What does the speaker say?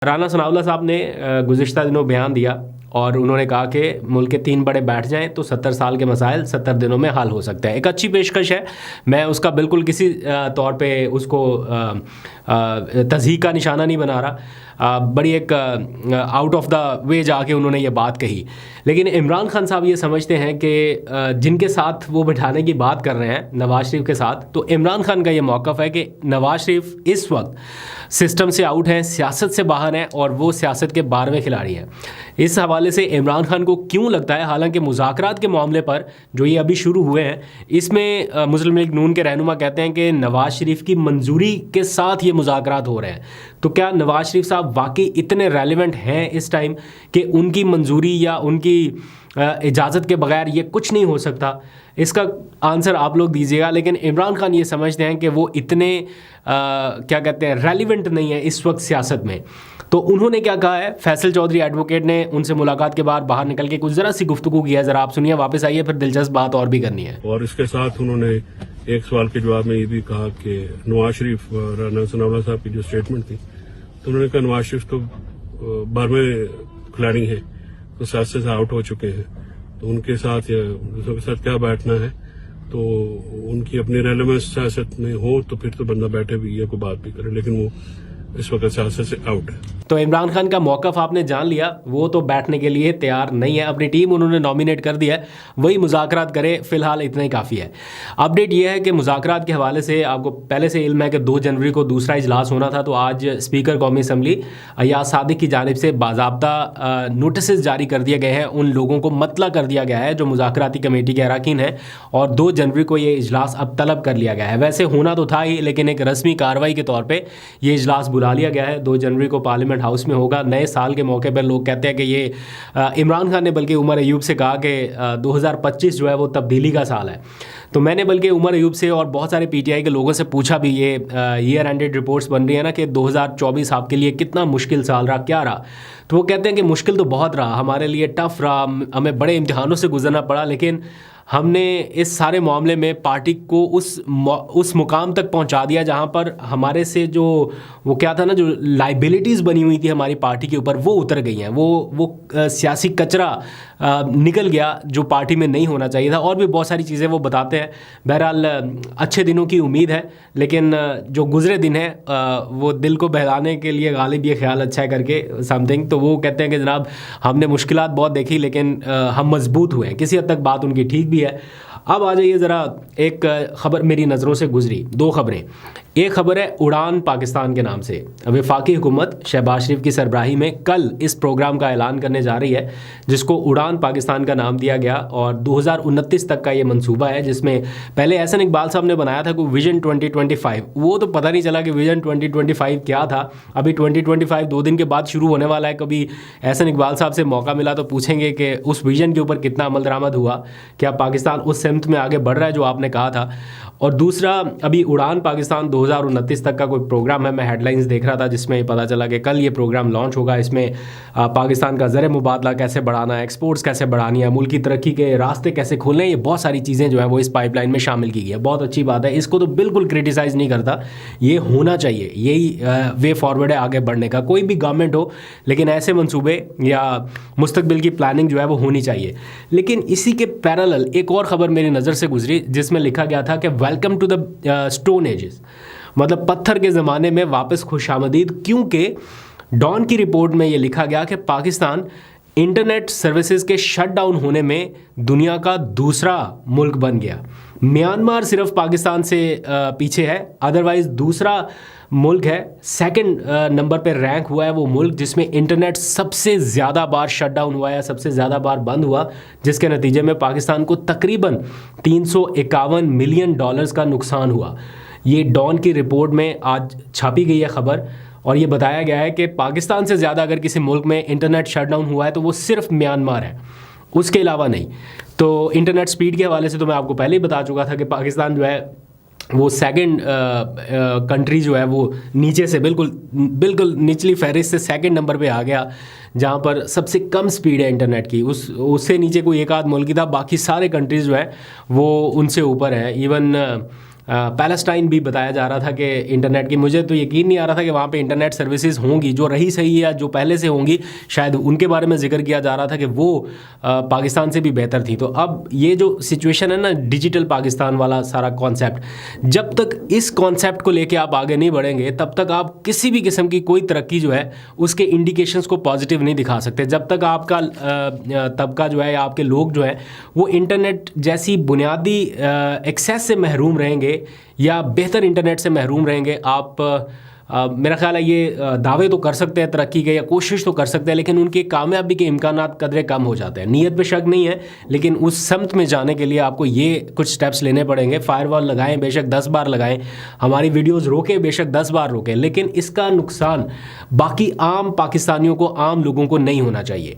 राना सनाउल्लाह साहब ने गुज़िश्ता दिनों बयान दिया और उन्होंने कहा कि मुल्क के 3 बड़े बैठ जाएं तो 70 साल के मसाइल 70 दिनों में हल हो सकते हैं। एक अच्छी पेशकश है, मैं उसका बिल्कुल किसी तौर पे उसको तज़हीक का निशाना नहीं बना रहा। बड़ी एक आउट ऑफ द वे जाके उन्होंने ये बात कही। लेकिन इमरान खान साहब ये समझते हैं कि जिनके साथ वो बिठाने की बात कर रहे हैं नवाज शरीफ के साथ, तो इमरान खान का ये मौक़िफ़ है कि नवाज शरीफ इस वक्त सिस्टम से आउट हैं, सियासत से बाहर हैं और वो सियासत के 12वें खिलाड़ी हैं। इस हवाले से इमरान खान को क्यों लगता है, हालांकि मुज़ाकरात के मामले पर जो ये अभी शुरू हुए हैं, इसमें मुस्लिम लीग नून के रहनुमा कहते हैं कि नवाज शरीफ की मंजूरी के साथ ये मुज़ाकरात हो रहे हैं। तो क्या नवाज शरीफ साहब वाकई इतने रेलिवेंट हैं इस टाइम कि उनकी मंजूरी या उनकी इजाज़त के बगैर ये कुछ नहीं हो सकता? इसका आंसर आप लोग दीजिएगा। लेकिन इमरान खान ये समझते हैं कि वो इतने क्या कहते हैं रेलिवेंट नहीं है इस वक्त सियासत में। तो उन्होंने क्या कहा है, फैसल चौधरी एडवोकेट ने उनसे मुलाकात के बाद बाहर निकल के कुछ ज़रा सी गुफ्तगू की है, ज़रा आप सुनिए, वापस आइए, फिर दिलचस्प बात और भी करनी है। और इसके साथ उन्होंने एक सवाल के जवाब में ये भी कहा कि नवाज शरीफ और राना सनाउल्लाह साहब की जो स्टेटमेंट थी, तो उन्होंने कहा नवाज शरीफ तो 12वें खिलाड़ी हैं, तो सियासत से आउट हो चुके हैं, तो उनके साथ या दूसरों के साथ क्या बैठना है, तो उनकी अपनी रेलेवेंस सियासत में हो तो फिर तो बंदा बैठे भी या कोई बात भी करे, लेकिन वो इस वक्त सियासत से आउट है। तो इमरान खान का मौक़िफ़ आपने जान लिया, वो तो बैठने के लिए तैयार नहीं है, अपनी टीम उन्होंने नॉमिनेट कर दिया है, वही मुज़ाकरात करे, फ़िलहाल इतना ही काफ़ी है। अपडेट ये है कि मुज़ाकरात के हवाले से आपको पहले से इल्म है कि 2 जनवरी को दूसरा इजलास होना था, तो आज स्पीकर कौमी असम्बली अय्याज सादिक की जानिब से बाज़ाब्ता नोटिस जारी कर दिए गए हैं, उन लोगों को मतला कर दिया गया है जो मुज़ाकराती कमेटी के अरकान हैं, और 2 जनवरी को ये इजलास अब तलब कर लिया गया है। वैसे होना तो था ही, लेकिन एक रस्मी कार्रवाई के तौर पर ये इजलास बुला लिया गया है। 2 जनवरी को पार्लियामेंट हाउस में होगा। नए साल के मौके पर लोग कहते हैं कि ये इमरान खान ने बल्कि उमर अयूब से कहा कि 2025 जो है वो तब्दीली का साल है। तो मैंने बल्कि उमर अयूब से और बहुत सारे पीटीआई के लोगों से पूछा भी, ये ईयर एंडेड रिपोर्ट्स बन रही है ना कि 2024 आपके लिए कितना मुश्किल साल रहा, क्या रहा? तो वो कहते हैं कि मुश्किल तो बहुत रहा, हमारे लिए टफ रहा, हमें बड़े इम्तिहानों से गुजरना पड़ा, लेकिन हमने इस सारे मामले में पार्टी को उस मुकाम तक पहुंचा दिया जहां पर हमारे से जो वो क्या था ना, जो लाइबिलिटीज़ बनी हुई थी हमारी पार्टी के ऊपर, वो उतर गई हैं। वो सियासी कचरा निकल गया जो पार्टी में नहीं होना चाहिए था, और भी बहुत सारी चीज़ें वो बताते हैं। बहरहाल अच्छे दिनों की उम्मीद है, लेकिन जो गुजरे दिन हैं वो दिल को बहलाने के लिए गालिब ये ख्याल अच्छा है करके समथिंग। तो वो कहते हैं कि जनाब हमने मुश्किलात बहुत देखी, लेकिन हम मजबूत हुए हैं। किसी हद तक बात उनकी ठीक भी है। अब आ जाइए ज़रा, एक ख़बर मेरी नज़रों से गुजरी, 2 ख़बरें। एक ख़बर है उड़ान पाकिस्तान के नाम से। वफाकी हुकूमत शहबाज शरीफ की सरबराही में कल इस प्रोग्राम का ऐलान करने जा रही है, जिसको उड़ान पाकिस्तान का नाम दिया गया, और 2029 तक का ये मंसूबा है, जिसमें पहले एहसन इकबाल साहब ने बनाया था कोई विजन 2025। वो तो पता नहीं चला कि विजन 2025 क्या था। अभी 2025 2 दिन के बाद शुरू होने वाला है। कभी एहसन इकबाल साहब से मौका मिला तो पूछेंगे कि उस विजन के ऊपर कितना अमल दरामद हुआ, क्या पाकिस्तान उस सिमत में आगे बढ़ रहा है जो आपने कहा था। और दूसरा, अभी उड़ान पाकिस्तान 2029 तक का कोई प्रोग्राम है, मैं हेडलाइंस देख रहा था जिसमें ये पता चला कि कल ये प्रोग्राम लॉन्च होगा। इसमें पाकिस्तान का ज़र मुबादला कैसे बढ़ाना है, एक्सपोर्ट्स कैसे बढ़ानी है, मुल्क की तरक्की के रास्ते कैसे खोलने, ये बहुत सारी चीज़ें जो है वो इस पाइपलाइन में शामिल की गई है। बहुत अच्छी बात है, इसको तो बिल्कुल क्रिटिसाइज़ नहीं करता, ये होना चाहिए, यही वे फॉरवर्ड है आगे बढ़ने का। कोई भी गवर्नमेंट हो, लेकिन ऐसे मंसूबे या मुस्तकबिल की प्लानिंग जो है वो होनी चाहिए। लेकिन इसी के पैरेलल एक और ख़बर मेरी नज़र से गुजरी, जिसमें लिखा गया था कि welcome to the stone ages, मतलब पत्थर के ज़माने में वापस खुशामदीद। क्योंकि डॉन की रिपोर्ट में ये लिखा गया कि पाकिस्तान इंटरनेट सर्विसेज के शट डाउन होने में दुनिया का दूसरा मुल्क बन गया। म्यांमार सिर्फ पाकिस्तान से पीछे है, अदरवाइज़ दूसरा मुल्क है। सेकंड नंबर पे रैंक हुआ है वो मुल्क जिसमें इंटरनेट सबसे ज़्यादा बार शट डाउन हुआ है, सबसे ज़्यादा बार बंद हुआ, जिसके नतीजे में पाकिस्तान को तकरीबन $351 मिलियन का नुकसान हुआ। ये डॉन की रिपोर्ट में आज छापी गई है ख़बर, और ये बताया गया है कि पाकिस्तान से ज़्यादा अगर किसी मुल्क में इंटरनेट शट डाउन हुआ है तो वो सिर्फ म्यांमार है, उसके अलावा नहीं। तो इंटरनेट स्पीड के हवाले से तो मैं आपको पहले ही बता चुका था कि पाकिस्तान जो है वो सेकंड कंट्री जो है वो नीचे से बिल्कुल निचली फहरिस्त से सेकंड नंबर पे आ गया, जहाँ पर सबसे कम स्पीड है इंटरनेट की। उससे नीचे कोई एक आध मुल्क ही था, बाकी सारे कंट्रीज़ जो है वो उनसे ऊपर है। इवन पैलेस्टाइन भी बताया जा रहा था कि इंटरनेट की, मुझे तो यकीन नहीं आ रहा था कि वहाँ पे इंटरनेट सर्विसेज होंगी जो रही सही या जो पहले से होंगी, शायद उनके बारे में जिक्र किया जा रहा था कि वो पाकिस्तान से भी बेहतर थी। तो अब ये जो सिचुएशन है ना, डिजिटल पाकिस्तान वाला सारा कॉन्सेप्ट, जब तक इस कॉन्सेप्ट को लेके आप आगे नहीं बढ़ेंगे तब तक आप किसी भी किस्म की कोई तरक्की जो है उसके इंडिकेशंस को पॉजिटिव नहीं दिखा सकते। जब तक आपका तबका जो है या आपके लोग जो हैं वो इंटरनेट जैसी बुनियादी एक्सेस से महरूम रहेंगे या बेहतर इंटरनेट से महरूम रहेंगे, आप मेरा ख्याल है ये दावे तो कर सकते हैं तरक्की के या कोशिश तो कर सकते हैं, लेकिन उनके कामयाबी के इम्कानात कदरे कम हो जाते हैं। नीयत पे शक नहीं है, लेकिन उस समत में जाने के लिए आपको ये कुछ स्टेप्स लेने पड़ेंगे। फायरवॉल लगाएं, बेशक 10 बार लगाएं, हमारी वीडियोस रोकें, बेशक 10 बार रोकें, लेकिन इसका नुकसान बाकी आम पाकिस्तानियों को, आम लोगों को नहीं होना चाहिए।